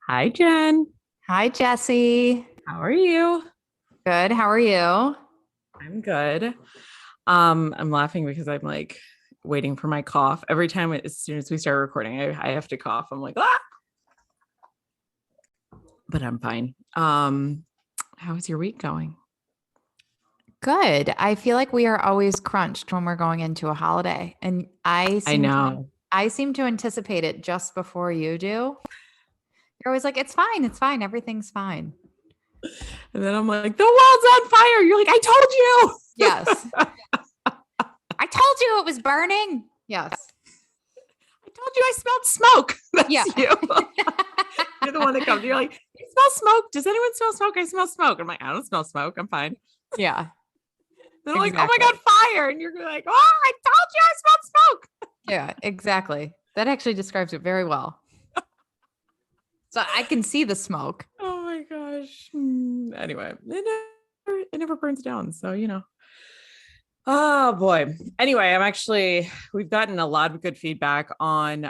Hi, Jen. Hi, Jessie. How are you? Good. How are you? I'm good. I'm laughing because I'm like waiting for my cough. Every time as soon as we start recording, I have to cough. I'm like, ah, but I'm fine. How's your week going? Good. I feel like we are always crunched when we're going into a holiday, and I know. I seem to anticipate it just before you do. You're always like, it's fine, everything's fine. And then I'm like, the world's on fire. You're like, I told Yes. you. I told you it was burning. Yes. I told you I smelled smoke. That's Yeah. you. You're the one that comes. You're like, you smell smoke. Does anyone smell smoke? I smell smoke. I'm like, I don't smell smoke. I'm fine. Yeah. Then I'm like, oh my Exactly. God, fire. And you're like, oh, I told you I smelled smoke. Yeah, exactly. That actually describes it very well. So I can see the smoke. Oh my gosh. Anyway, it never burns down. So, Oh boy. Anyway, we've gotten a lot of good feedback on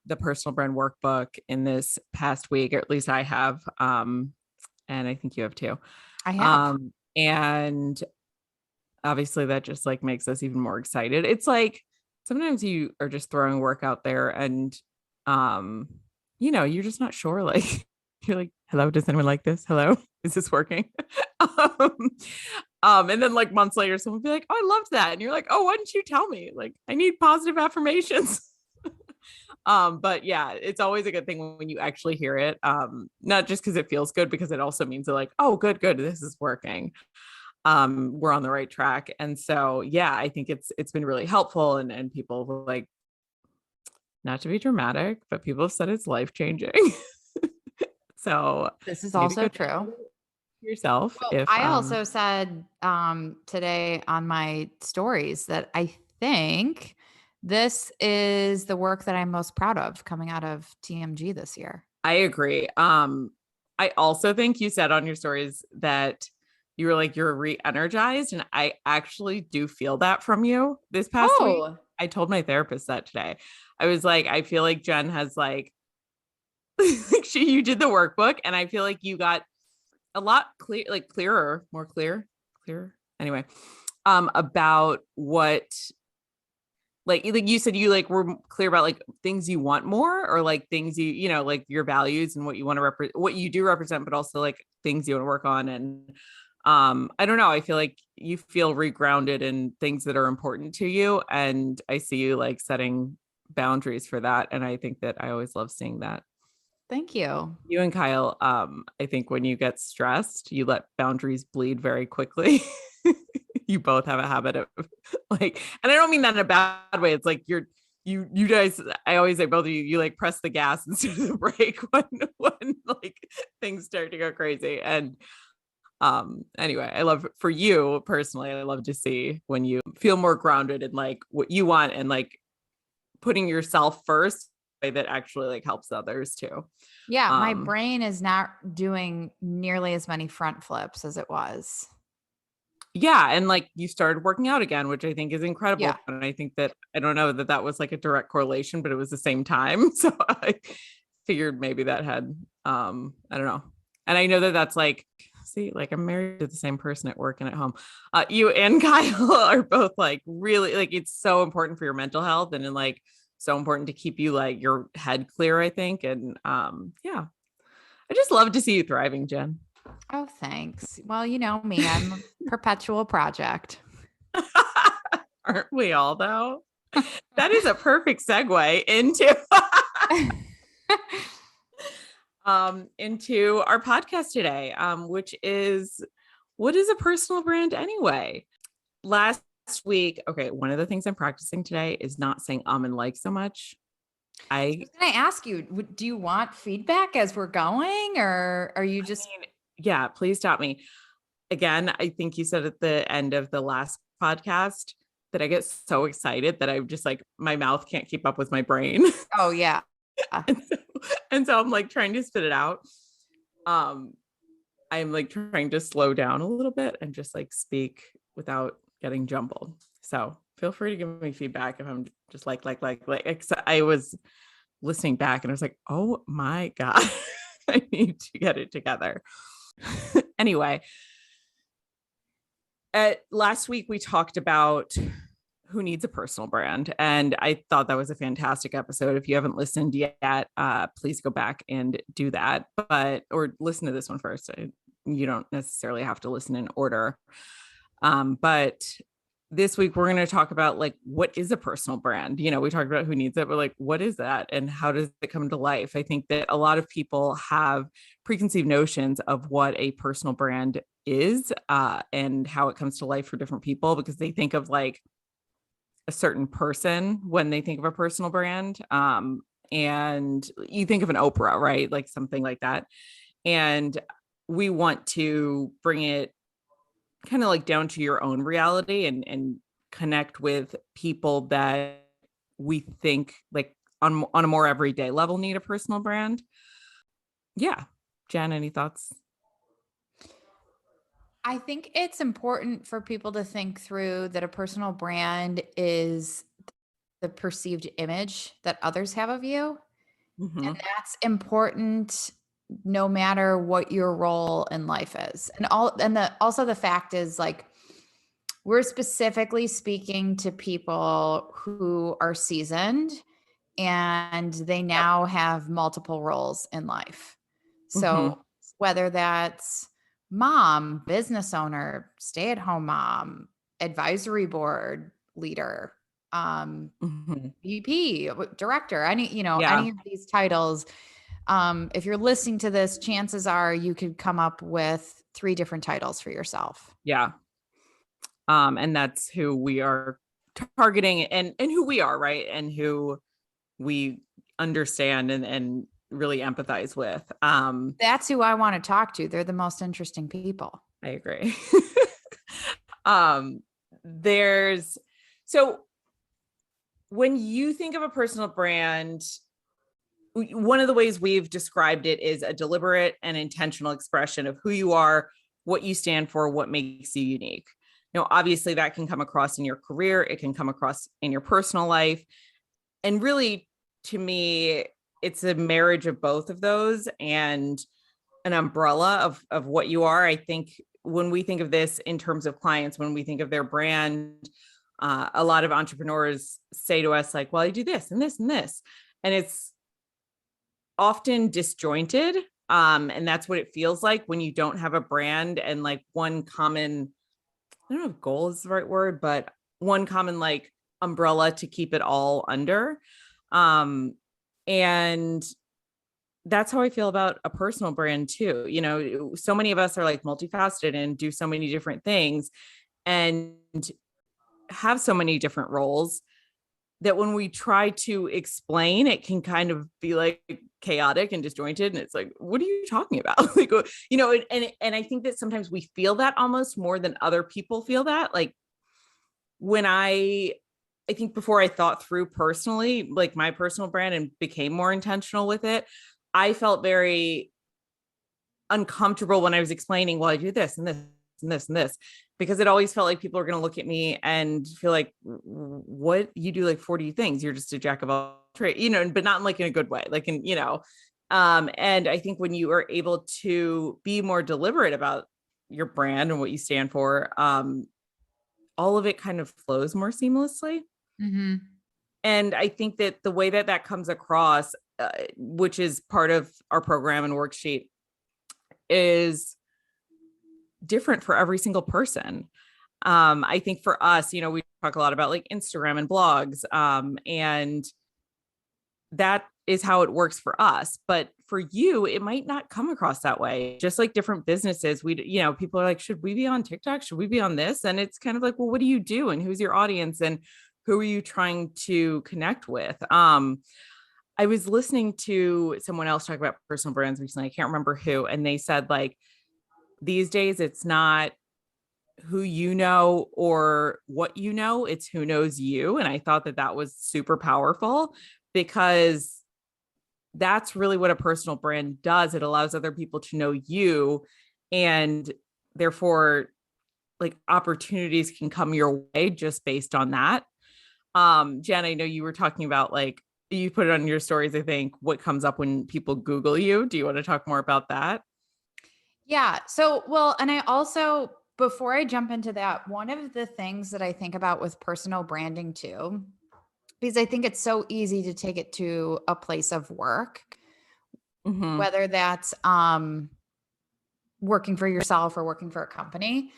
the personal brand workbook in this past week, or at least I have. And I think you have too. I have. And obviously that just like makes us even more excited. It's like sometimes you are just throwing work out there and um you're just not sure, like you're like, hello, does anyone like this? Hello, is this working? um, and then like months later someone will be like, oh, I loved that, and you're like, oh, why didn't you tell me? Like, I need positive affirmations. But yeah, it's always a good thing when you actually hear it, not just because it feels good, because it also means that like, oh, good, this is working. We're on the right track. And so yeah, I think it's been really helpful, and people like, not to be dramatic, but people have said it's life changing. So This is maybe also go check true. yourself Well, if I also said today on my stories that I think this is the work that I'm most proud of coming out of TMG this year. I agree. I also think you said on your stories that you were like, you're re-energized, and I actually do feel that from you this past week. Oh, I told my therapist that today. I was like, I feel like Jen has like you did the workbook, and I feel like you got a lot clearer, more clearer. Anyway, about what, like you said, you like were clear about like things you want more, or like things like your values and what you want to represent, what you do represent, but also like things you want to work on. And I don't know, I feel like you feel regrounded in things that are important to you, and I see you like setting boundaries for that, and I think that I always love seeing that. thank you. You and Kyle, I think when you get stressed, you let boundaries bleed very quickly. You both have a habit of like, and I don't mean that in a bad way. It's like you guys, I always say both of you like press the gas instead of the brake when like things start to go crazy. And anyway, I love, for you personally, I love to see when you feel more grounded in like what you want, and like putting yourself first, way that actually like helps others too. Yeah, my um brain is not doing nearly as many front flips as it was. yeah, and like you started working out again, which I think is Yeah. incredible, and I think that, I don't know that that was like a direct correlation, but it was the same time. So I figured maybe that had, I don't know. And I know that that's like, see, like I'm married to the same person at work and at home. You and Kyle are both like really, like it's so important for your mental health, and then like so important to keep you like your head clear, I think. And yeah, I just love to see you thriving, Jen. Oh, thanks. Well, you know me, I'm a perpetual project. Aren't we all though? That is a perfect segue into into our podcast today, which is, what is a personal brand anyway? Last week, okay, one of the things I'm practicing today is not saying and like so much. I Can I ask you, do you want feedback as we're going, or are you just mean, yeah, please stop me. Again, I think you said at the end of the last podcast that I get so excited that I'm just like, my mouth can't keep up with my brain. oh yeah. And so I'm like trying to spit it out. Um, I'm like trying to slow down a little bit and just like speak without getting jumbled. So feel free to give me feedback if I'm just like I was listening back and I was like, oh my God. I need to get it together. Anyway, last week we talked about who needs a personal brand, and I thought that was a fantastic episode. If you haven't listened yet, please go back and do that, or listen to this one first. You don't necessarily have to listen in order. But this week we're going to talk about like, what is a personal brand? You know, we talked about who needs it, but like, what is that and how does it come to life? I think that a lot of people have preconceived notions of what a personal brand is, and how it comes to life for different people, because they think of like a certain person when they think of a personal brand. And you think of an Oprah, right? Like something like that. And we want to bring it kind of like down to your own reality, and connect with people that we think like on a more everyday level need a personal brand. Yeah. Jen, any thoughts? I think it's important for people to think through that a personal brand is the perceived image that others have of you. Mm-hmm. And that's important no matter what your role in life is. Also the fact is, like, we're specifically speaking to people who are seasoned and they Yep. now have multiple roles in life. Mm-hmm. So whether that's mom, business owner, stay-at-home mom, advisory board leader, Mm-hmm. VP, director, Yeah. any of these titles. If you're listening to this, chances are you could come up with 3 different titles for yourself. Yeah. And that's who we are targeting, and who we are, right? And who we understand and really empathize with. That's who I want to talk to. They're the most interesting people. I agree. um, there's so when you think of a personal brand, one of the ways we've described it is a deliberate and intentional expression of who you are, what you stand for, what makes you unique. You know, obviously that can come across in your career, it can come across in your personal life. And really, to me, it's a marriage of both of those and an umbrella of what you are. I think when we think of this in terms of clients, when we think of their brand, a lot of entrepreneurs say to us like, well, I do this and this and this. And it's often disjointed. And that's what it feels like when you don't have a brand and like one common, I don't know if goal is the right word, but one common like umbrella to keep it all under. And that's how I feel about a personal brand too. You know, so many of us are like multifaceted and do so many different things and have so many different roles that when we try to explain, it can kind of be like chaotic and disjointed. And it's like, what are you talking about? Like, you know, and I think that sometimes we feel that almost more than other people feel that. Like when I think before I thought through personally, like my personal brand and became more intentional with it, I felt very uncomfortable when I was explaining, well, I do this and this and this and this, because it always felt like people are going to look at me and feel like, what, you do like 40 things, you're just a jack of all trades, you know, but not like in a good way, like in, you know, and I think when you are able to be more deliberate about your brand and what you stand for, all of it kind of flows more seamlessly. Mm-hmm. And I think that the way that that comes across, which is part of our program and worksheet, is different for every single person. I think for us, you know, we talk a lot about like Instagram and blogs, and that is how it works for us. But for you, it might not come across that way. Just like different businesses, you know, people are like, should we be on TikTok? Should we be on this? And it's kind of like, well, what do you do? And who's your audience? And who are you trying to connect with? I was listening to someone else talk about personal brands recently. I can't remember who. And they said like, these days, it's not who you know or what you know, it's who knows you. And I thought that that was super powerful, because that's really what a personal brand does. It allows other people to know you, and therefore like opportunities can come your way just based on that. Jen, I know you were talking about like you put it on your stories, I think, what comes up when people Google you. Do you want to talk more about that? Yeah. So, well, and I also, before I jump into that, one of the things that I think about with personal branding too, because I think it's so easy to take it to a place of work, Mm-hmm. whether that's working for yourself or working for a company.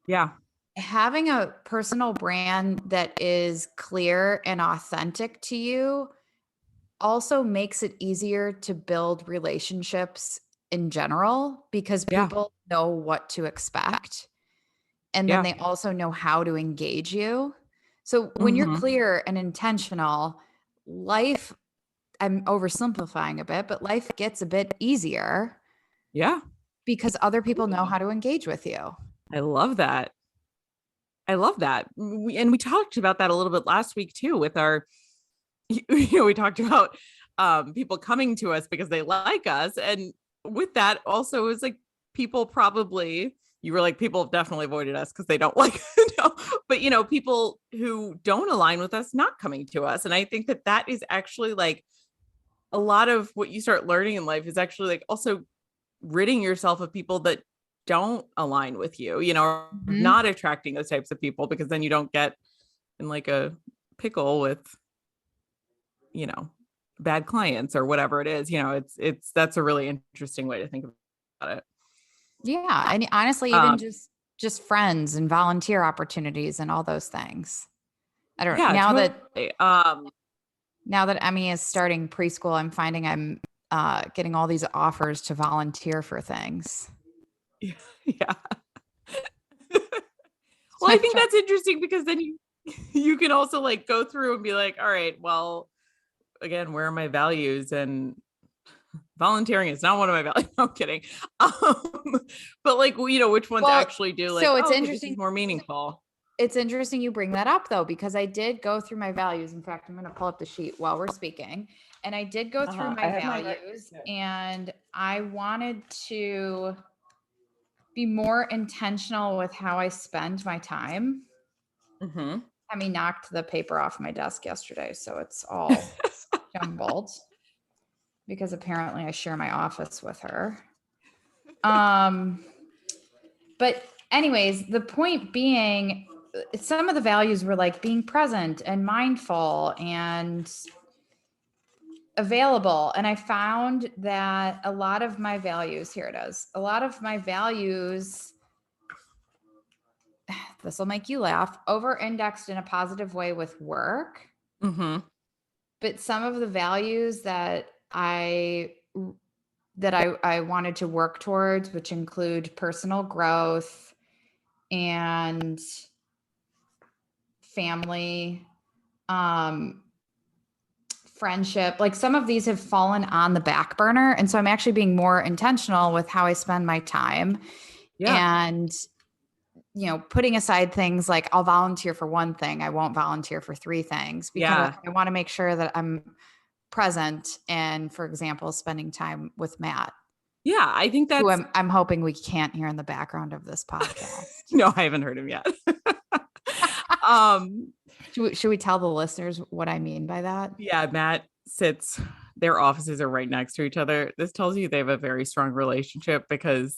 Yeah. Having a personal brand that is clear and authentic to you also makes it easier to build relationships in general because Yeah. people know what to expect. And then Yeah. they also know how to engage you. So when you're Mm-hmm. clear and intentional, life, I'm oversimplifying a bit, but life gets a bit easier Yeah. because other people know how to engage with you. I love that. I love that. And we talked about that a little bit last week too with our, we talked about people coming to us because they like us. And with that also is like people probably, you were like, people have definitely avoided us because they don't like, no, but people who don't align with us not coming to us. And I think that that is actually like a lot of what you start learning in life is actually like also ridding yourself of people that don't align with you, or Mhm. not attracting those types of people, because then you don't get in like a pickle with, you know, bad clients or whatever it is. It's that's a really interesting way to think about it. Yeah, and honestly, even Um, just friends and volunteer opportunities and all those things. I don't yeah, totally. now that Emmy is starting preschool, I'm finding I'm getting all these offers to volunteer for things. Yeah. So Well, I I'm think that's interesting because then you can also like go through and be like, all right, well, again, where are my values? And volunteering is not one of my values. No, I'm kidding. But like, which ones well, actually do like, so it's oh, okay, this is interesting. more meaningful. It's interesting you bring that up though, because I did go through my values. In fact, I'm going to pull up the sheet while we're speaking. And I did go through I my have mine right values here. and I wanted to be more intentional with how I spend my time. Mm-hmm. I mean, knocked the paper off my desk yesterday, so it's all jumbled because apparently I share my office with her. Um, but anyways, the point being, some of the values were like being present and mindful and available. And I found that a lot of my values, here it is, a lot of my values, this will make you laugh, over indexed in a positive way with work. Mm-hmm. But some of the values that I wanted to work towards, which include personal growth and family, um, friendship, like some of these have fallen on the back burner. And so I'm actually being more intentional with how I spend my time Yeah. and, putting aside things like I'll volunteer for one thing, I won't volunteer for three things because Yeah. I want to make sure that I'm present and, for example, spending time with Matt, Yeah. I think who that's, I'm hoping we can't hear in the background of this podcast. no, I haven't heard him yet. um, Should we tell the listeners what I mean by that? yeah, Matt sits, their offices are right next to each other. This tells you they have a very strong relationship because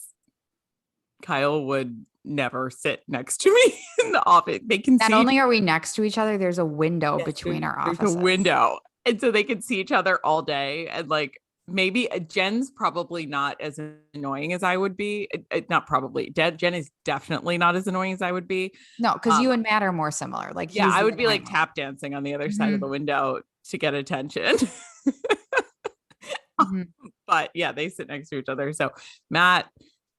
Kyle would never sit next to me in the office. They can Not see each only are we next to each other, there's a window Yes, between our there's a offices. window. And so they can see each other all day. And like maybe Jen's probably not as annoying as I would be. Not probably. Jen is definitely not as annoying as I would be. No, because Um, you and Matt are more similar. Like yeah, he's I the would be annoying like one. tap dancing on the other side of the Mhm, window to get attention. mhm. But yeah, they sit next to each other. So Matt,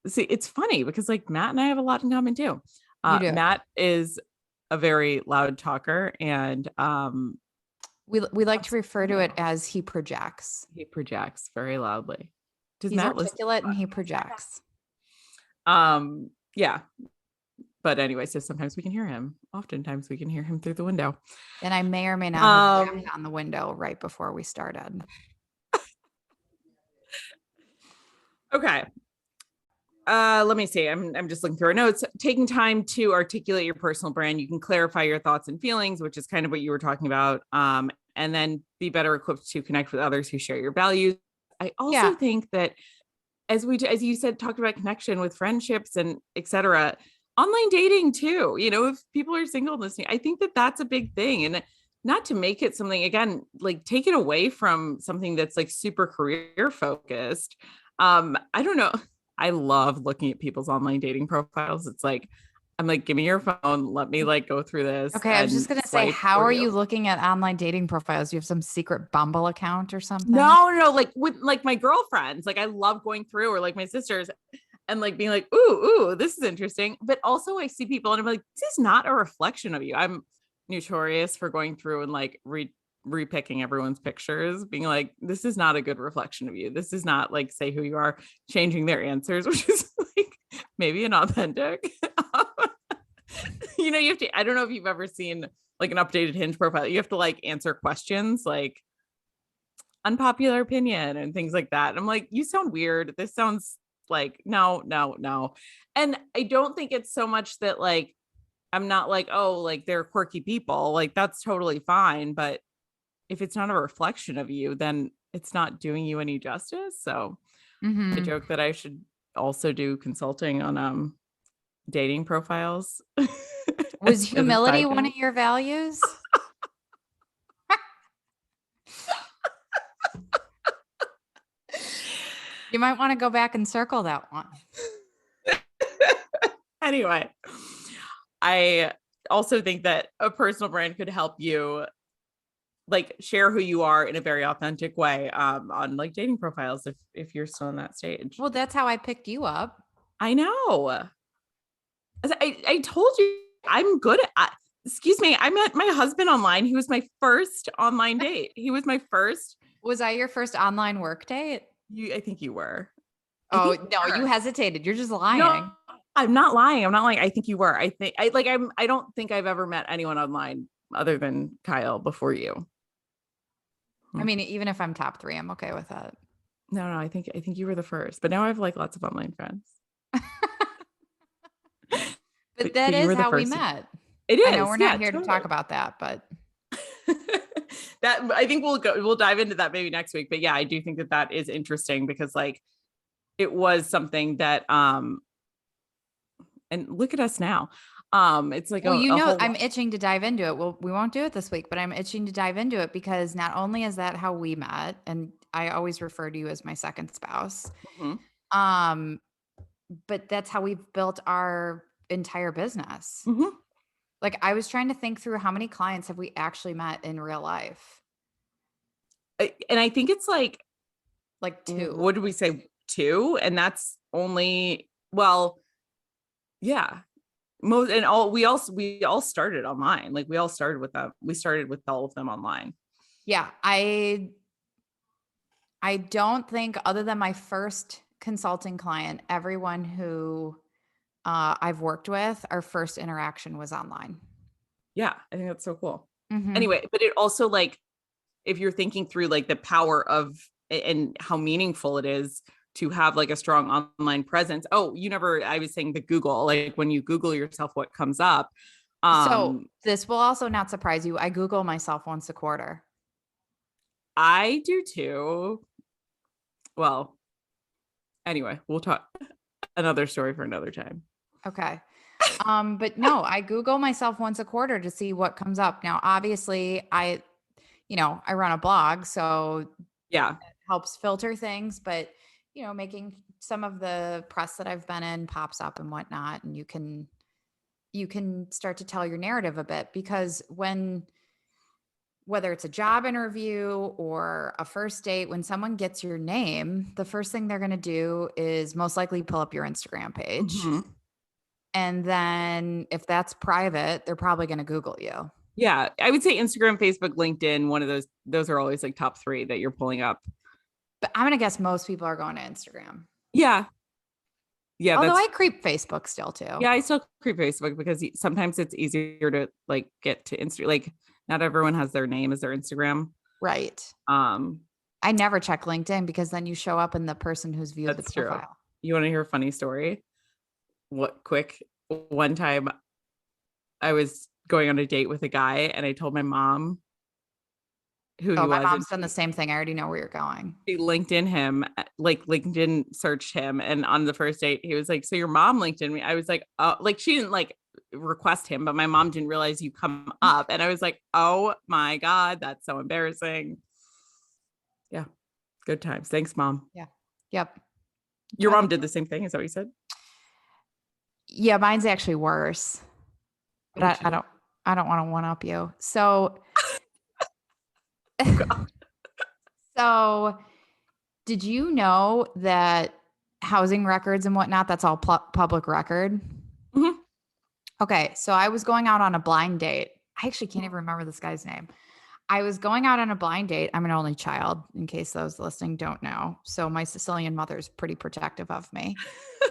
see, it's funny because like Matt and I have a lot in common too. You do. Matt is a very loud talker and We like to refer to it as he projects. he projects very loudly. Does He's Matt listen? articulate and he projects. Yeah. But anyway, so sometimes we can hear him. Oftentimes we can hear him through the window. And I may or may not have Um, tapped on the window right before we started. okay. Let me see. I'm just looking through our notes. Taking time to articulate your personal brand, you can clarify your thoughts and feelings, which is kind of what you were talking about. and then be better equipped to connect with others who share your values. I also Yeah. think that as you said, talked about connection with friendships and etc. Online dating too. If people are single listening, I think that that's a big thing. And not to make it something, again, like take it away from something that's like super career focused. I don't know. I love looking at people's online dating profiles. It's like, I'm like, give me your phone. Let me like go through this Okay, I was just and gonna say, swipe how for are you. you looking at online dating profiles? You have some secret Bumble account or something? No, like with like my girlfriends, like I love going through, or like my sisters, and like being like, ooh, this is interesting. But also I see people and I'm like, this is not a reflection of you. I'm notorious for going through and like repicking everyone's pictures, being like, this is not a good reflection of you. This is not like say who you are, changing their answers, which is like maybe inauthentic. You have to, I don't know if you've ever seen like an updated Hinge profile. You have to like answer questions like unpopular opinion and things like that. And I'm like, you sound weird. This sounds like no, no, no. And I don't think it's so much that like I'm not like, oh, like they're quirky people. Like that's totally fine. But if it's not a reflection of you, then it's not doing you any justice. So I Mm-hmm. joke that I should also do consulting on dating profiles Was as a humility side one note. of your values? You might want to go back and circle that one. Anyway, I also think that a personal brand could help you like share who you are in a very authentic way on like dating profiles if you're still in that stage. Well, that's how I picked you up. I know. I told you I'm good at excuse me, I met my husband online. He was my first online date. He was my first. Was I your first online work date? I think you were. I Oh, think you no, you were. hesitated. You're just No, lying. I'm not lying. I'm not lying. I think you were. I think I don't think I've ever met anyone online other than Kyle before you. I mean, even if I'm top 3, I'm okay with that. No, I think you were the first. But now I have like lots of online friends. But that But you is were the how we first. met. It I know is. we're not Yeah, here to totally. talk about that, but That I think we'll dive into that maybe next week. But yeah, I do think that is interesting because like it was something that and look at us now. It's like well, a whole I'm itching to dive into it. Well, we won't do it this week, but I'm itching to dive into it because not only is that how we met, and I always refer to you as my second spouse, Mhm. um, but that's how we've built our entire business. Mhm. Like I was trying to think through how many clients have we actually met in real life? And I think it's like Like 2. what did we say, two? And that's only well, yeah. Most and all we all started online. Like we all started with them. We started with all of them online. Yeah, I don't think other than my first consulting client, everyone who I've worked with, our first interaction was online. Yeah, I think that's so cool. Hmm. Anyway, but it also like if you're thinking through like the power of and how meaningful it is to have like a strong online presence. Oh, I was saying the Google, like when you Google yourself, what comes up. So Um, this will also not surprise you. I Google myself once a quarter. I do too. Well, anyway, we'll talk another story for another time. Okay. But no, I Google myself once a quarter to see what comes up. Now, obviously, I run a blog, so Yeah. helps filter things, but making some of the press that I've been in pops up and whatnot, and you can start to tell your narrative a bit because whether it's a job interview or a first date, when someone gets your name, the first thing they're going to do is most likely pull up your Instagram page. Mhm. And then if that's private, they're probably going to Google you. Yeah. I would say Instagram, Facebook, LinkedIn, one of those are always like top three that you're pulling up. But I'm going to guess most people are going to Instagram. Yeah. Yeah. Although That's I creep Facebook still too. Yeah, I still creep Facebook because sometimes it's easier to like get to Insta. Like not everyone has their name as their Instagram. Right. Um, I never check LinkedIn because then you show up in the person who's viewed the that's true. profile. You want to hear a funny story? What quick one time I was going on a date with a guy and I told my mom who he Oh, my was. And mom's done the same thing. I already know where you're going. she LinkedIn him, like LinkedIn searched him. And on the first date, he was like, so your mom LinkedIn me. I was like, oh, like she didn't like request him, but my mom didn't realize you come up. And I was like, oh my God, that's so embarrassing. Yeah. Good times. Thanks, mom. Yeah. Yep. Your mom did the same thing. Is that what you said? Yeah, mine's actually worse. But Oh, I don't want to one up you. So so did you know that housing records and whatnot, that's all public record? Mhm. Okay, so I was going out on a blind date. I actually can't even remember this guy's name. I was going out on a blind date. I'm an only child, in case those listening don't know. So my Sicilian mother's pretty protective of me.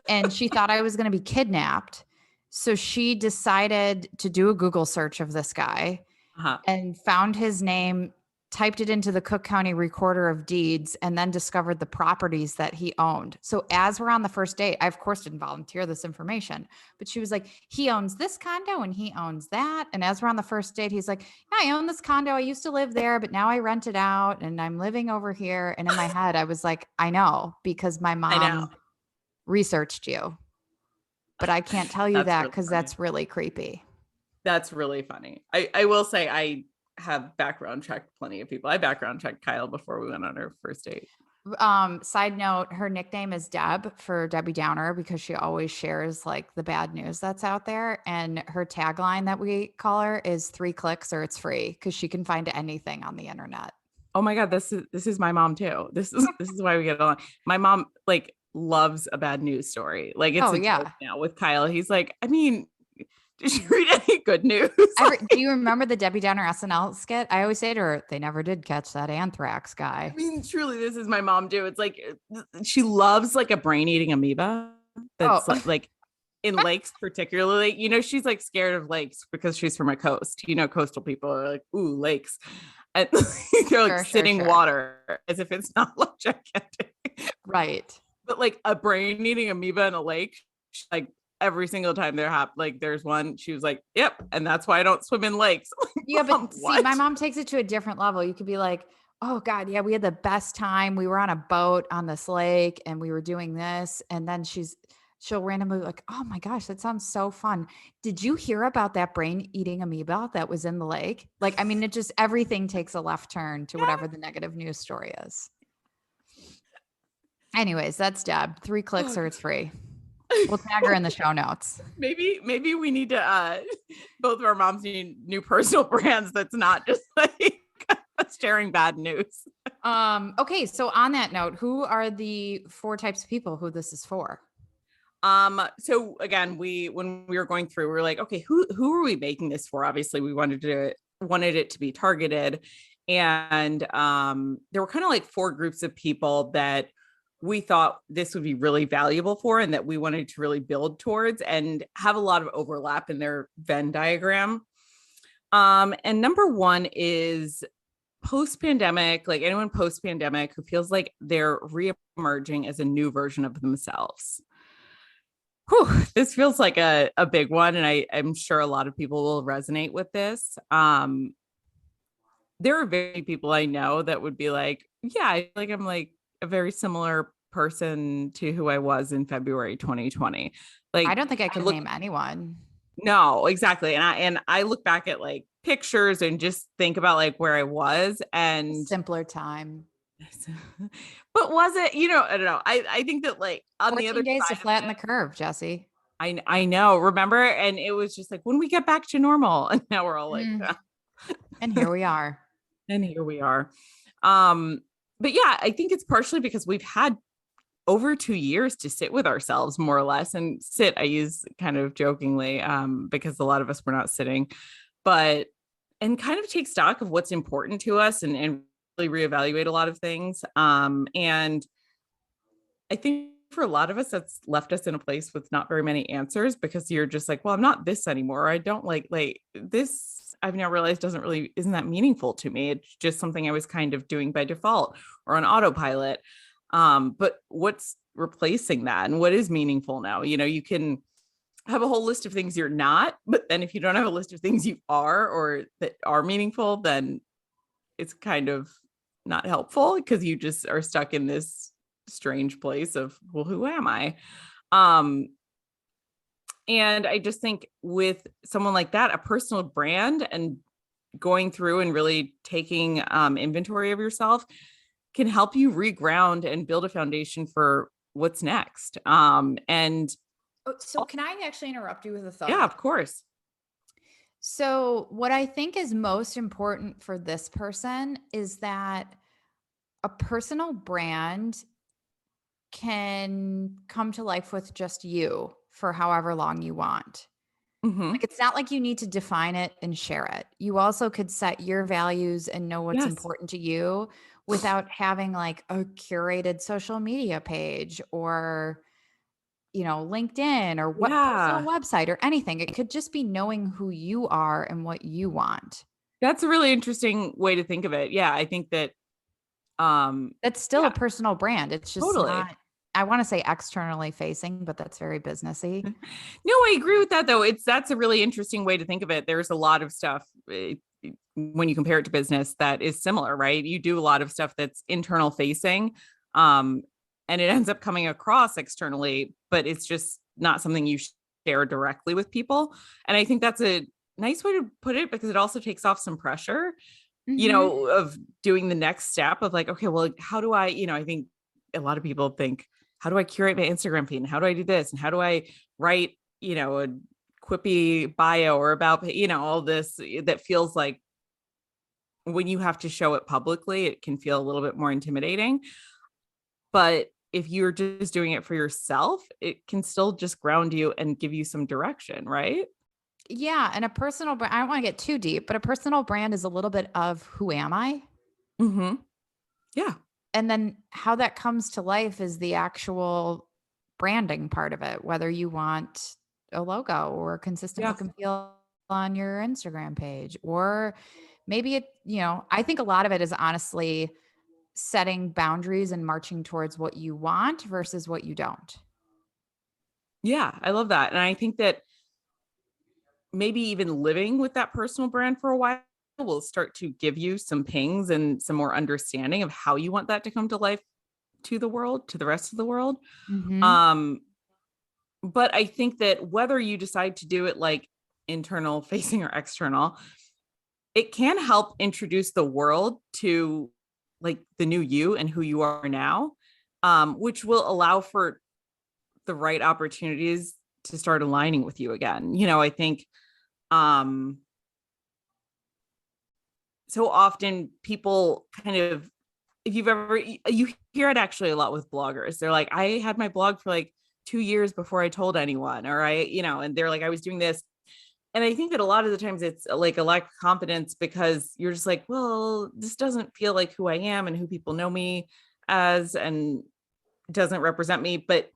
And she thought I was going to be kidnapped. So she decided to do a Google search of this guy Uh-huh. and found his name, typed it into the Cook County Recorder of Deeds, and then discovered the properties that he owned. So as we're on the first date, I of course didn't volunteer this information, but she was like, he owns this condo and he owns that. And as we're on the first date, he's like, yeah, I own this condo. I used to live there, but now I rent it out and I'm living over here. And in my head, I was like, I know, because my I know. mom researched you, but I can't tell you that Really because funny. that's really creepy. That's really funny. I will say I have background checked plenty of people. I background checked Kyle before we went on our first date. Side note, her nickname is Deb for Debbie Downer because she always shares like the bad news that's out there. And her tagline that we call her is 3 clicks or it's free because she can find anything on the internet. Oh my God, this is my mom too. This is why we get along. My mom like loves a bad news story. Like it's Oh, a yeah. joke now with Kyle. He's like, I mean, did you read any good news? Do you remember the Debbie Downer SNL skit? I always say to her, they never did catch that anthrax guy. I mean, truly, this is my mom too. It's like she loves like a brain eating amoeba that's like in lakes, particularly. You know, she's like scared of lakes because she's from a coast. You know, coastal people are like, ooh, lakes. And they're like sitting water as if it's not like gigantic. Right. But like a brain eating amoeba in a lake, like every single time there's one, she was like, yep. And that's why I don't swim in lakes. Yeah, but see, my mom takes it to a different level. You could be like, oh God, yeah, we had the best time. We were on a boat on this lake and we were doing this. And then she'll randomly be like, oh my gosh, that sounds so fun. Did you hear about that brain eating amoeba that was in the lake? Like, I mean, it just, everything takes a left turn to whatever the negative news story is. Anyways, that's Deb. 3 clicks or it's free. We'll tag her in the show notes. Maybe we need to both of our moms need new personal brands that's not just like sharing bad news. Okay, so on that note, who are the 4 types of people who this is for? So again, when we were going through, we were like, okay, who are we making this for? Obviously, we wanted it to be targeted. And there were kind of like 4 groups of people that we thought this would be really valuable for and that we wanted to really build towards and have a lot of overlap in their Venn diagram. And number 1 is post-pandemic, like anyone post-pandemic who feels like they're re-emerging as a new version of themselves. Whew, this feels like a big one. And I'm sure a lot of people will resonate with this. There are very people I know that would be like, yeah, I'm like a very similar person to who I was in February 2020. Like, I don't think I can name anyone. No, exactly. And I look back at like pictures and just think about like where I was and simpler time. But was it, I don't know. I think that like on the other days side to flatten the curve, Jessie. I know, remember? And it was just like when we get back to normal and now we're all like, and here we are. And here we are. But yeah, I think it's partially because we've had over 2 years to sit with ourselves more or less, and sit, I use kind of jokingly, because a lot of us were not sitting, and kind of take stock of what's important to us and really reevaluate a lot of things. And I think for a lot of us, that's left us in a place with not very many answers because you're just like, well, I'm not this anymore. I don't like this. I've now realized isn't that meaningful to me. It's just something I was kind of doing by default or on autopilot. But what's replacing that and what is meaningful now? You can have a whole list of things you're not, but then if you don't have a list of things you are or that are meaningful, then it's kind of not helpful because you just are stuck in this strange place of, well, who am I? Um, and I just think with someone like that, a personal brand and going through and really taking inventory of yourself can help you reground and build a foundation for what's next. And So can I actually interrupt you with a yeah, thought? of course. So what I think is most important for this person is that a personal brand can come to life with just you for however long you want. Mm-hmm. Like, it's not like you need to define it and share it. You also could set your values and know what's Yes. important to you without having like a curated social media page or, LinkedIn or what personal Yeah. website or anything. It could just be knowing who you are and what you want. That's a really interesting way to think of it. Yeah. I think that, That's still a yeah, personal brand. It's just totally. not, I want to say externally facing, but that's very businessy. No, I agree with that though. That's a really interesting way to think of it. There's a lot of stuff when you compare it to business that is similar, right? You do a lot of stuff that's internal facing, um, and it ends up coming across externally, but it's just not something you share directly with people. And I think that's a nice way to put it because it also takes off some pressure, Mhm. of doing the next step of like, okay, well, how do I, I think a lot of people think, how do I curate my Instagram feed? And how do I do this? And how do I write, a quippy bio or about, all this that feels like when you have to show it publicly, it can feel a little bit more intimidating. But if you're just doing it for yourself, it can still just ground you and give you some direction, right? Yeah, and a personal brand, I don't want to get too deep, but a personal brand is a little bit of who am I? Mm-hmm. Yeah. And then how that comes to life is the actual branding part of it, whether you want a logo or a consistent Yeah. look and feel on your Instagram page, or maybe I think a lot of it is honestly setting boundaries and marching towards what you want versus what you don't. Yeah. I love that. And I think that maybe even living with that personal brand for a while will start to give you some pings and some more understanding of how you want that to come to life to the world, to the rest of the world. Mhm. Um, but I think that whether you decide to do it like internal facing or external, it can help introduce the world to like the new you and who you are now, which will allow for the right opportunities to start aligning with you again. I think um so often people kind of, if you've ever, you hear it actually a lot with bloggers. They're like, I had my blog for like 2 years before I told anyone, or and they're like, I was doing this. And I think that a lot of the times it's like a lack of confidence because you're just like, well, this doesn't feel like who I am and who people know me as, and doesn't represent me. But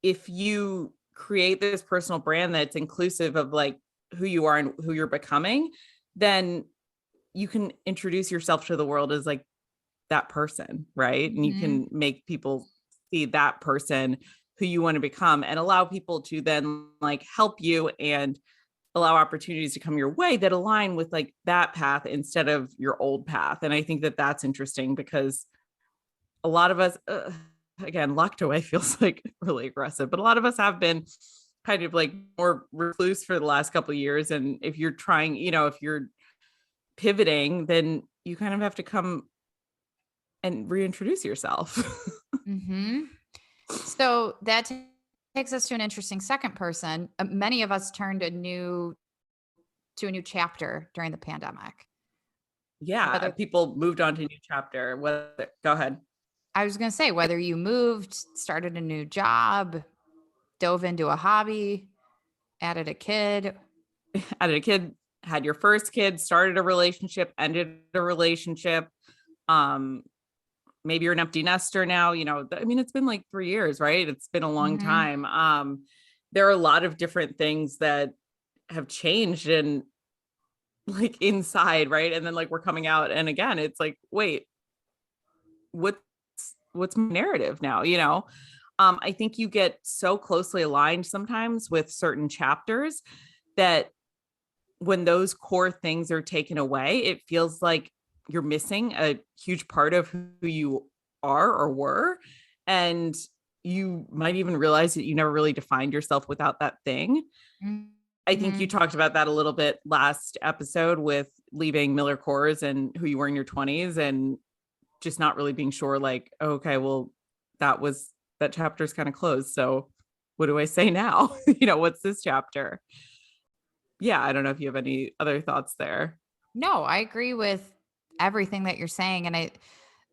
if you create this personal brand that's inclusive of like who you are and who you're becoming, then you can introduce yourself to the world as like that person, right? And you Mhm. can make people see that person who you want to become and allow people to then like help you and allow opportunities to come your way that align with like that path instead of your old path. And I think that that's interesting because a lot of us, again, locked away feels like really aggressive, but a lot of us have been kind of like more recluse for the last couple of years. And if you're trying, if you're pivoting, then you kind of have to come and reintroduce yourself. Mhm. So that takes us to an interesting second person. Many of us turned to a new chapter during the pandemic. Yeah, Whether people moved on to a new chapter. What? Go ahead. I was going to say whether you moved, started a new job, dove into a hobby, added a kid. Had a kid, had your first kid, started a relationship, ended a relationship. Um, Maybe you're an empty nester now. I mean, it's been like 3 years, right? It's been a long Mhm. time. There are a lot of different things that have changed and like inside, right? And then like we're coming out, and again, it's like, wait, what's what's my narrative now? I think you get so closely aligned sometimes with certain chapters that when those core things are taken away, it feels like you're missing a huge part of who you are or were. And you might even realize that you never really defined yourself without that thing. I think you Mhm. talked about that a little bit last episode with leaving Miller Coors and who you were in your 20s and just not really being sure, like, oh, okay, well, that chapter's kind of closed. So what do I say now? What's this chapter? Yeah, I don't know if you have any other thoughts there. No, I agree with everything that you're saying. And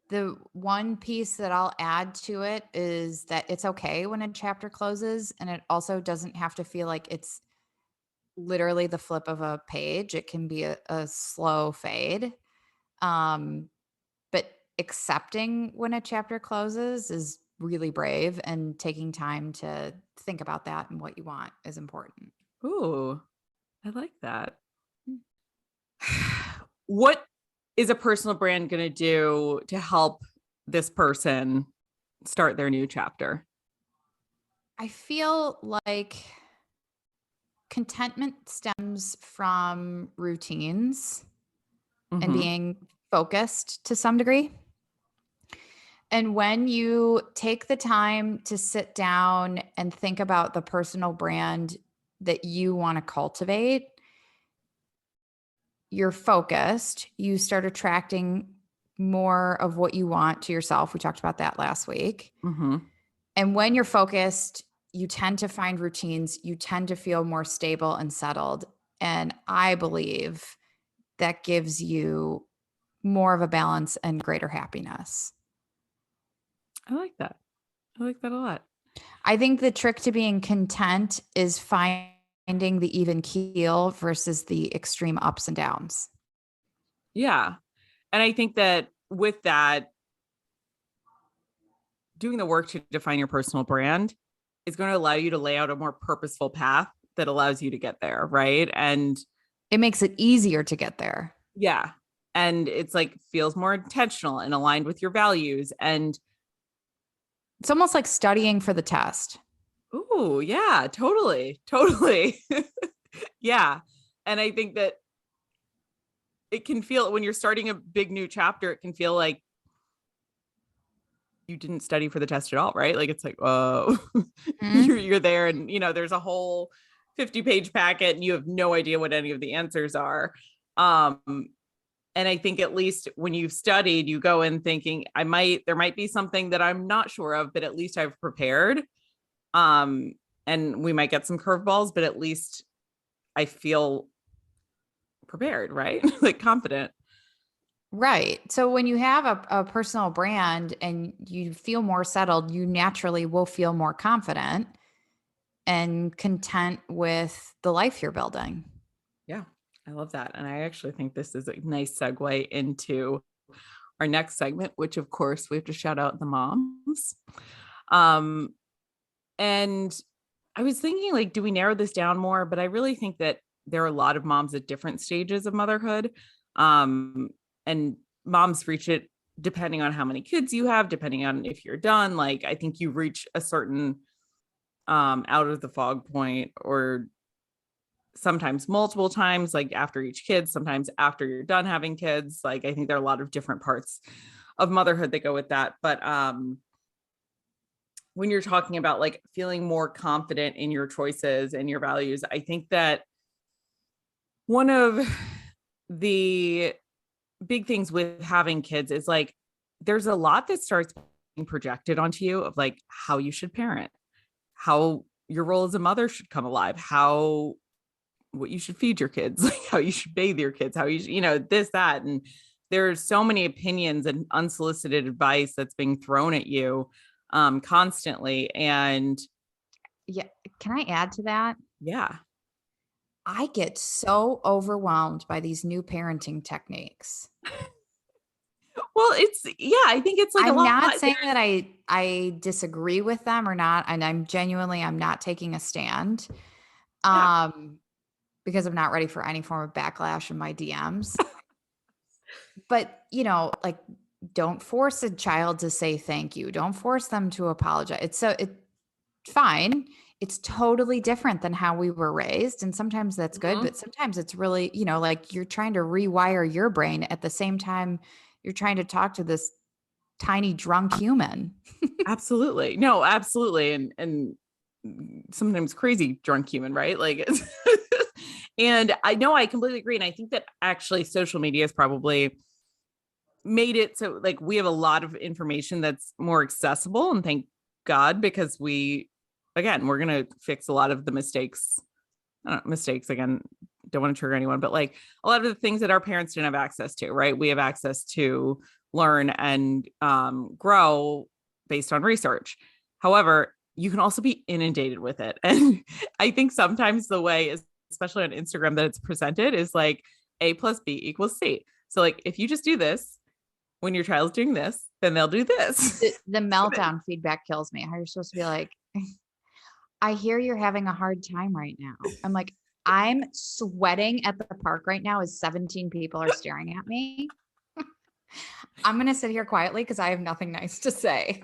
the one piece that I'll add to it is that it's okay when a chapter closes, and it also doesn't have to feel like it's literally the flip of a page. It can be a slow fade. Um, but accepting when a chapter closes is really brave, and taking time to think about that and what you want is important. Ooh, I like that. What is a personal brand going to do to help this person start their new chapter? I feel like contentment stems from routines and Mm-hmm. being focused to some degree. And when you take the time to sit down and think about the personal brand that you want to cultivate, you're focused, you start attracting more of what you want to yourself. We talked about that last week. Mm-hmm. And when you're focused, you tend to find routines, you tend to feel more stable and settled. And I believe that gives you more of a balance and greater happiness. I like that. I like that a lot. I think the trick to being content is finding the even keel versus the extreme ups and downs. Yeah. And I think that with that, doing the work to define your personal brand is going to allow you to lay out a more purposeful path that allows you to get there. Right. And It makes it easier to get there. yeah. And it's like feels more intentional and aligned with your values. And It's almost like studying for the test. oh, yeah, totally. Totally. Yeah. And I think that it can feel when you're starting a big new chapter, it can feel like you didn't study for the test at all, right? Like it's like, oh, Mhm. you're there and there's a whole 50-page packet and you have no idea what any of the answers are. Um, and I think at least when you've studied, you go in thinking there might be something that I'm not sure of, but at least I've prepared. Um, and we might get some curveballs, but at least I feel prepared, right? Like confident. Right. So when you have a personal brand and you feel more settled, you naturally will feel more confident and content with the life you're building. Yeah, I love that. And I actually think this is a nice segue into our next segment, which of course we have to shout out the moms. Um, and I was thinking, like, do we narrow this down more? But I really think that there are a lot of moms at different stages of motherhood. Um, and moms reach it depending on how many kids you have, depending on if you're done. Like, I think you reach a certain out of the fog point, or sometimes multiple times, like after each kid, sometimes after you're done having kids. Like, I think there are a lot of different parts of motherhood that go with that. But when you're talking about like feeling more confident in your choices and your values, I think that one of the big things with having kids is like there's a lot that starts being projected onto you of like how you should parent, how your role as a mother should come alive, how what you should feed your kids, like how you should bathe your kids, how you should, this, that. And there's so many opinions and unsolicited advice that's being thrown at you constantly. And Yeah. Can I add to that? yeah. I get so overwhelmed by these new parenting techniques. Well, I think it's like a I'm lot. not saying that I disagree with them or not, and I'm not taking a stand. Yeah. Um because I'm not ready for any form of backlash in my DMs. But, like, don't force a child to say thank you. Don't force them to apologize. It's fine it's totally different than how we were raised. And sometimes that's good, Mhm. but sometimes it's really, like you're trying to rewire your brain at the same time you're trying to talk to this tiny drunk human. Absolutely. No, absolutely. And sometimes crazy drunk human, right? Like and I know I completely agree. And I think that actually social media has probably made it so like we have a lot of information that's more accessible. And thank God, because we're gonna fix a lot of the mistakes. I don't know, mistakes again, don't want to trigger anyone, but like a lot of the things that our parents didn't have access to, right? We have access to learn and grow based on research. However, you can also be inundated with it. And I think sometimes the way is, especially on Instagram, that it's presented is like A plus B equals C. So like if you just do this when your child's doing this, then they'll do this. The meltdown feedback kills me. How you're supposed to be like, I hear you're having a hard time right now. I'm like, I'm sweating at the park right now as 17 people are staring at me. I'm going to sit here quietly because I have nothing nice to say.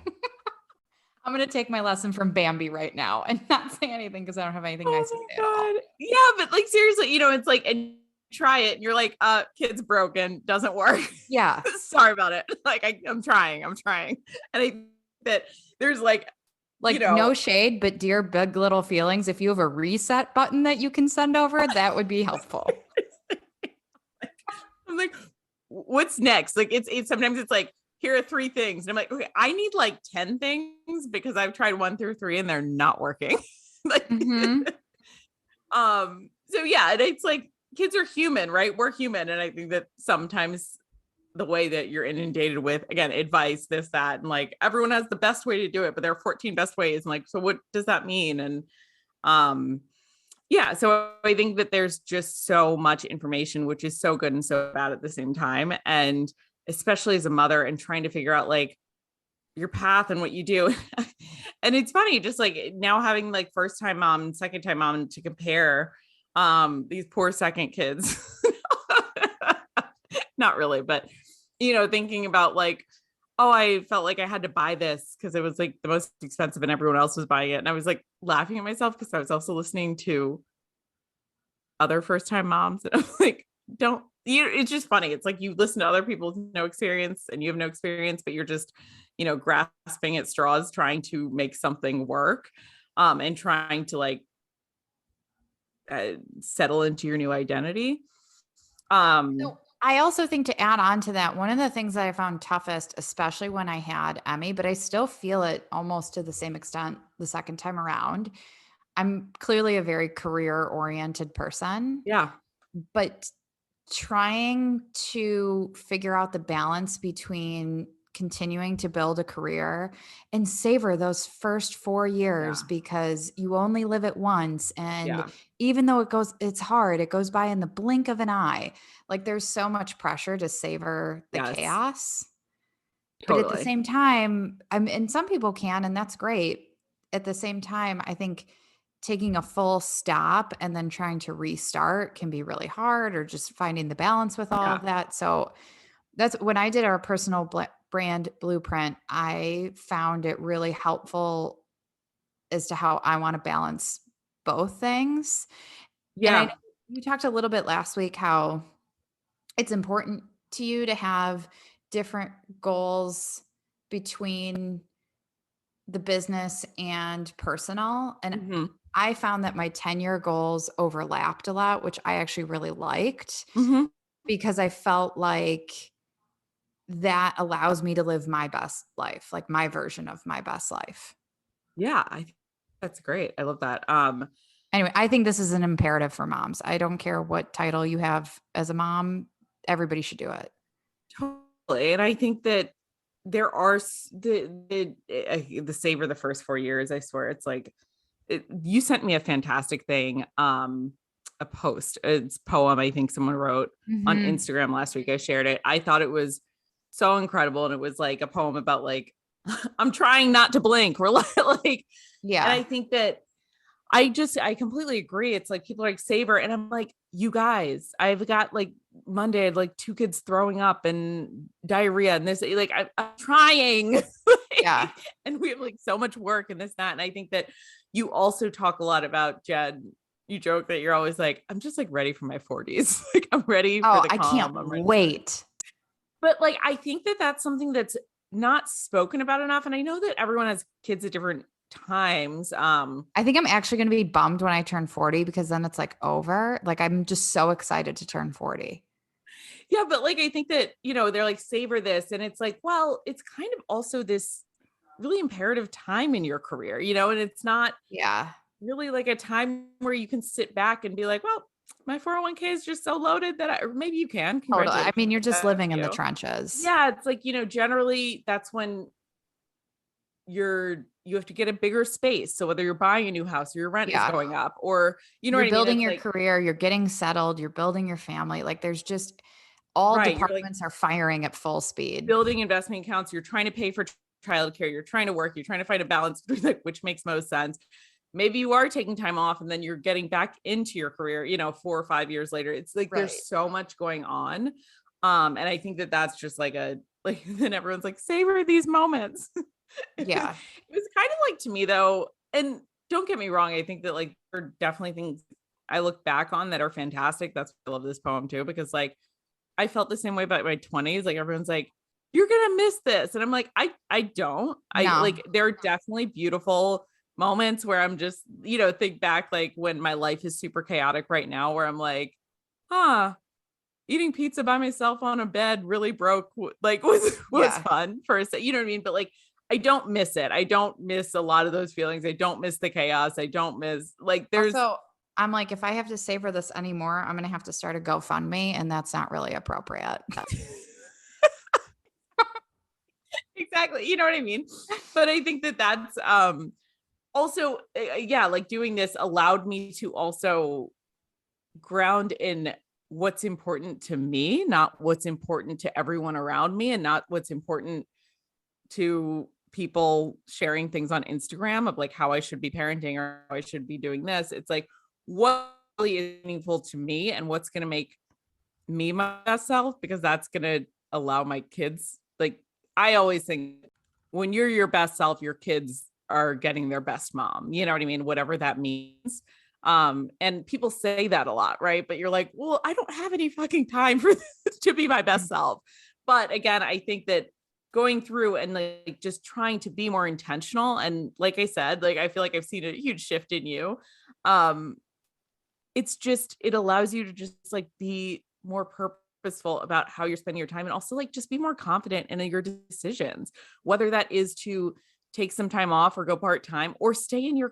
I'm going to take my lesson from Bambi right now and not say anything because I don't have anything nice to Oh say my at all. God. Yeah, but like seriously, it's like, and try it and you're like, kid's broken, doesn't work. Yeah. Sorry about it. Like I'm trying. And I think that there's like, Like no shade, but dear big little feelings, if you have a reset button that you can send over, that would be helpful. I'm like, what's next? Like it's sometimes it's like, here are 3 things. And I'm like, okay, I need like 10 things because I've tried 1 through 3 and they're not working. Like, Mm-hmm. so yeah, and it's like kids are human, right? We're human. And I think that sometimes the way that you're inundated with, again, advice, this, that, and like everyone has the best way to do it, but there are 14 best ways. And like, so what does that mean? And yeah, so I think that there's just so much information, which is so good and so bad at the same time. And especially as a mother and trying to figure out like your path and what you do. And it's funny, just like now having like first time mom and second time mom to compare these poor second kids. Not really, but thinking about like, oh, I felt like I had to buy this because it was like the most expensive and everyone else was buying it. And I was like laughing at myself because I was also listening to other first time moms. And I'm like, it's just funny. It's like you listen to other people with no experience and you have no experience, but you're just, grasping at straws, trying to make something work and trying to like settle into your new identity. So I also think to add on to that, one of the things that I found toughest, especially when I had Emmy, but I still feel it almost to the same extent the second time around. I'm clearly a very career oriented person, Yeah. but trying to figure out the balance between continuing to build a career and savor those first 4 years Yeah. because you only live it once. And Yeah. even though it's hard, it goes by in the blink of an eye. Like there's so much pressure to savor the Yes. chaos. But at the Totally. same time, and some people can, and that's great. At the same time, I think taking a full stop and then trying to restart can be really hard, or just finding the balance with all Yeah. of that. So that's when I did our personal brand blueprint, I found it really helpful as to how I want to balance both things. And I know Yeah. you talked a little bit last week how it's important to you to have different goals between the business and personal. And Hmm. I found that my 10-year goals overlapped a lot, which I actually really liked Hmm. because I felt like that allows me to live my best life, like my version of my best life. Yeah. I think that's great. I love that. Anyway, I think this is an imperative for moms. I don't care what title you have as a mom, everybody should do it. Totally. And I think that there are the savor the first 4 years. I swear it's like you sent me a fantastic thing, a post, it's poem I think someone wrote on Mhm. Instagram last week. I shared it. I thought it was so incredible, and it was like a poem about like I'm trying not to blink. We're like, and Yeah. I think that I completely agree. It's like people are like savor, and I'm like, you guys, I've got like Monday, I had like 2 kids throwing up and diarrhea, and this like I'm trying, Yeah. and we have like so much work and this that, and I think that you also talk a lot about, Jen, you joke that you're always like, I'm just like ready for my 40s. Like I'm ready for Oh, the I can't calm. I'm ready. wait. But like, I think that that's something that's not spoken about enough. And I know that everyone has kids at different times. I think I'm actually going to be bummed when I turn 40 because then it's like over. Like I'm just so excited to turn 40. Yeah, but like I think that, they're like, savor this. And it's like, well, it's kind of also this really imperative time in your career, and it's not Yeah. really like a time where you can sit back and be like, well, my 401k is just so loaded that or maybe you can. Totally. I Congratulations. mean, you're just That's living in the you. trenches. Yeah, it's like, generally that's when you have to get a bigger space. So whether you're buying a new house or your rent is Yeah. going up, or you know You're what I mean? building It's your like, career, you're getting settled, you're building your family. Like there's just all right, you're like departments are firing at full speed. building investment accounts, you're trying to pay for childcare, you're trying to work, you're trying to find a balance between like which makes most sense. Maybe you are taking time off and then you're getting back into your career, 4 or 5 years later. It's like Right. there's so much going on. And I think that that's just like then everyone's like, savor these moments. It Yeah. was kind of like, to me though, and don't get me wrong, I think that like there are definitely things I look back on that are fantastic. That's why I love this poem too, because like I felt the same way about my 20s. Like everyone's like, you're gonna miss this. And I'm like, I don't. I No. like there are definitely beautiful moments where I'm just, think back like when my life is super chaotic right now, where I'm like, eating pizza by myself on a bed really broke, like was Yeah. fun for a second, you know what I mean? But like I don't miss it. I don't miss a lot of those feelings. I don't miss the chaos. I don't miss like there's Also, I'm like, if I have to savor this anymore, I'm going to have to start a GoFundMe, and that's not really appropriate. exactly, you know what I mean? But I think that that's also yeah, like doing this allowed me to also ground in what's important to me, not what's important to everyone around me, and not what's important to people sharing things on Instagram of like how I should be parenting or how I should be doing this. It's like what really is meaningful to me and what's going to make me my best self, because that's going to allow my kids. Like I always think when you're your best self, your kids are getting their best mom. You know what I mean? Whatever that means. And people say that a lot, right? But you're like, well, I don't have any fucking time for this to be my best self. But again, I think that going through and like just trying to be more intentional, and like I said, like I feel like I've seen a huge shift in you. Um, it's just it allows you to just like be more purposeful about how you're spending your time, and also like just be more confident in your decisions, whether that is to take some time off or go part-time or stay in your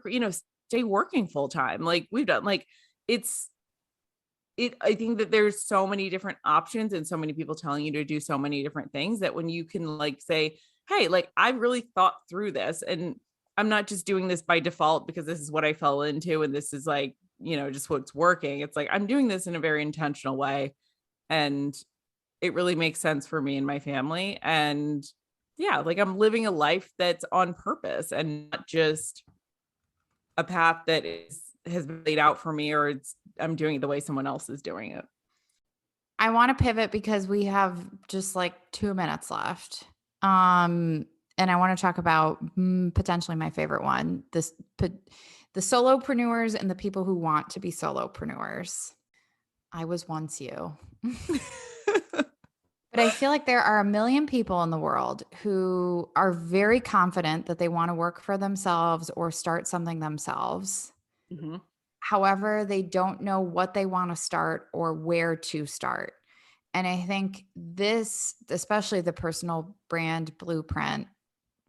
stay working full-time like we've done. Like it's I think that there's so many different options and so many people telling you to do so many different things that when you can like say, hey, like I've really thought through this and I'm not just doing this by default because this is what I fell into and this is like, just what's working. It's like I'm doing this in a very intentional way and it really makes sense for me and my family. And yeah, like I'm living a life that's on purpose and not just a path that has been laid out for me, or I'm doing it the way someone else is doing it. I want to pivot because we have just like 2 minutes left. And I want to talk about potentially my favorite one, the solopreneurs and the people who want to be solopreneurs. I was once you. But I feel like there are a million people in the world who are very confident that they want to work for themselves or start something themselves. Mm-hmm. However, they don't know what they want to start or where to start. And I think this, especially the personal brand blueprint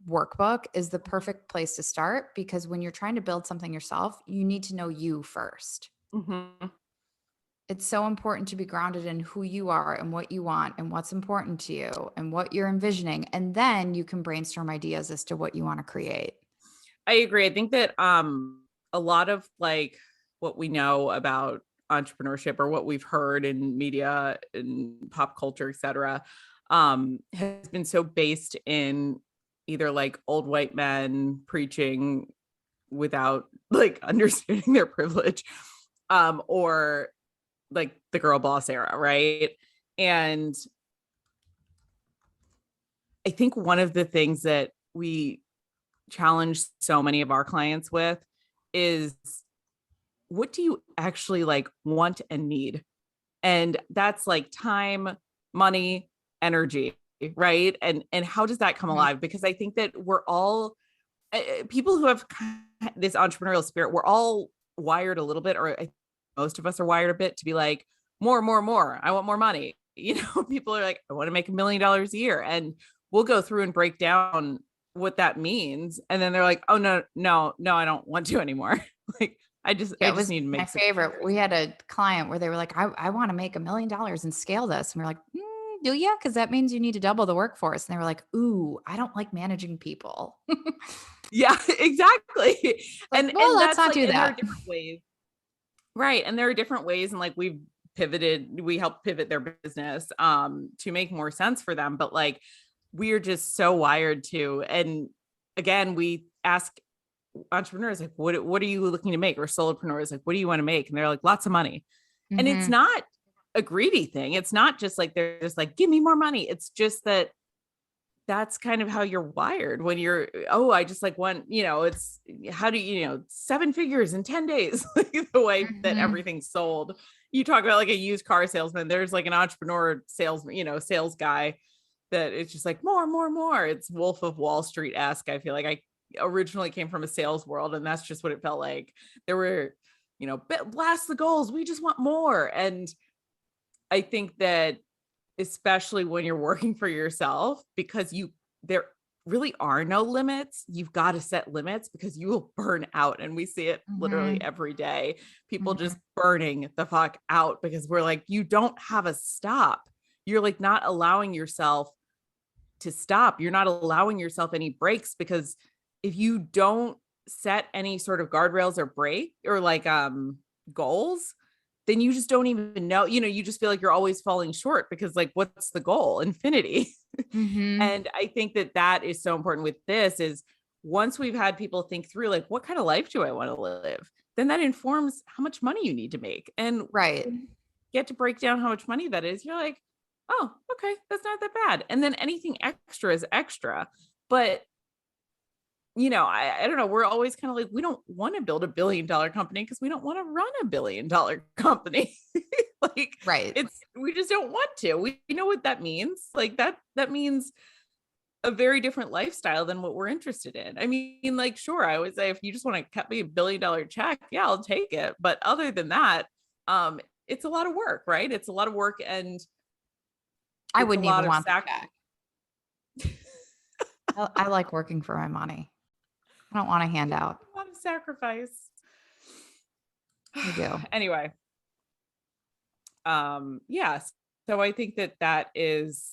workbook, is the perfect place to start because when you're trying to build something yourself, you need to know you first. Mm-hmm. It's so important to be grounded in who you are and what you want and what's important to you and what you're envisioning. And then you can brainstorm ideas as to what you want to create. I agree. I think that a lot of like what we know about entrepreneurship or what we've heard in media and pop culture, et cetera, has been so based in either like old white men preaching without like understanding their privilege, or like the girl boss era, right? And I think one of the things that we challenge so many of our clients with is what do you actually like want and need? And that's like time, money, energy, right? And how does that come Mhm. alive? Because I think that we're all people who have this entrepreneurial spirit, we're all wired a little bit, or most of us are wired a bit to be like, more, more, more. I want more money. You know, people are like, I want to make $1 million a year. And we'll go through and break down what that means. And then they're like, oh, no, no, no, I don't want to anymore. Like, Yeah, I it just was need to my make some. favorite. We had a client where they were like, I want to make $1 million and scale this. And we're like, do you? Because that means you need to double the workforce. And they were like, ooh, I don't like managing people. Yeah, exactly. Like, well, And let's that's not like, do and there are that. different ways. Right. And there are different ways. And like we help pivot their business to make more sense for them. But like we're just so wired to. And again, we ask entrepreneurs like, what are you looking to make? Or solopreneurs, like, what do you want to make? And they're like, lots of money. And it's Hmm. not a greedy thing. It's not just like they're just like, give me more money. It's just that that's kind of how you're wired when you're, oh, I just like want, it's how do you, 7 figures in 10 days, like the way that Hmm. everything's sold. You talk about like a used car salesman, there's like an entrepreneur salesman, sales guy that it's just like more, more, more. It's Wolf of Wall Street-esque. I feel like I originally came from a sales world and that's just what it felt like. There were, blast the goals. We just want more. And I think that especially when you're working for yourself, because there really are no limits. You've got to set limits because you will burn out. And we see it literally Hmm. every day. People Hmm. just burning the fuck out because we're like, you don't have a stop. You're like not allowing yourself to stop. You're not allowing yourself any breaks because if you don't set any sort of guardrails or break or like goals, then you just don't even know, you just feel like you're always falling short because like what's the goal? Infinity. Hmm. And I think that that is so important with this is once we've had people think through like what kind of life do I want to live? Then that informs how much money you need to make. And Right. when you get to break down how much money that is, you're like, oh, okay, that's not that bad. And then anything extra is extra. But I don't know. We're always kind of like, we don't want to build $1 billion company because we don't want to run $1 billion company. Like Right. we just don't want to. We know what that means. Like that means a very different lifestyle than what we're interested in. I mean, like, sure, I would say if you just want to cut me $1 billion check, yeah, I'll take it. But other than that, it's a lot of work, right? It's a lot of work and I it's a wouldn't lot even of want the check. I like working for my money. I don't want a handout. a lot of sacrifice. I do. Anyway, yes. So I think that that is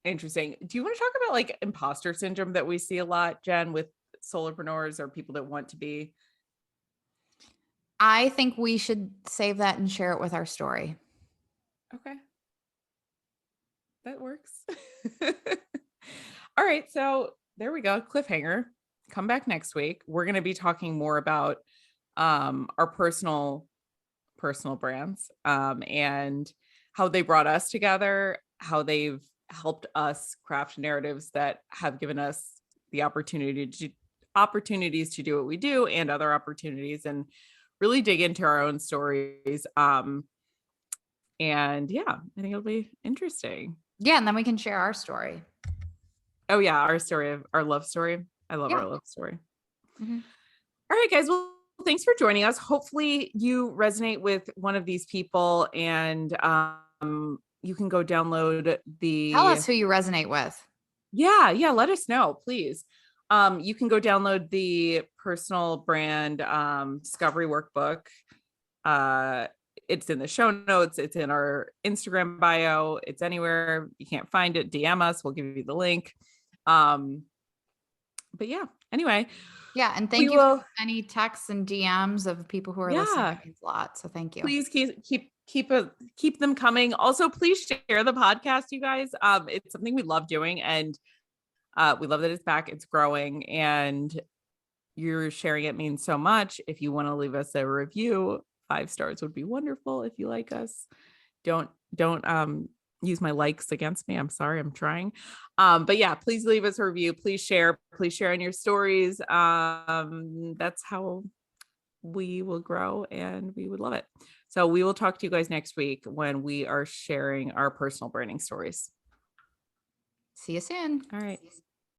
interesting. Do you want to talk about like imposter syndrome that we see a lot, Jen, with solopreneurs or people that want to be? I think we should save that and share it with our story. Okay, that works. All right, so there we go. Cliffhanger. Come back next week. We're going to be talking more about our personal brands and how they brought us together, how they've helped us craft narratives that have given us the opportunities to do what we do and other opportunities and really dig into our own stories. And yeah, I think it'll be interesting. Yeah, and then we can share our story. Oh yeah, our story of our love story. I love Yeah. our love story. Mhm. All right, guys. Well, thanks for joining us. Hopefully, you resonate with one of these people, and you can go download Tell the. us who you resonate with. Yeah. Let us know, please. You can go download the personal brand discovery workbook. It's in the show notes. It's in our Instagram bio. It's anywhere you can't find it. DM us. We'll give you the link. But yeah. Anyway, Yeah, and we thank you for will. any texts and DMs of people who are listening. Yeah. It means a lot. So thank you. Please keep them coming. Also, please share the podcast, you guys. It's something we love doing, and we love that it's back. It's growing, and you're sharing it means so much. If you want to leave us a review, 5 stars would be wonderful. If you like us, don't use my likes against me. I'm sorry, I'm trying. But yeah, please leave us a review. Please share on your stories. That's how we will grow and we would love it. So we will talk to you guys next week when we are sharing our personal branding stories. See you soon. All right.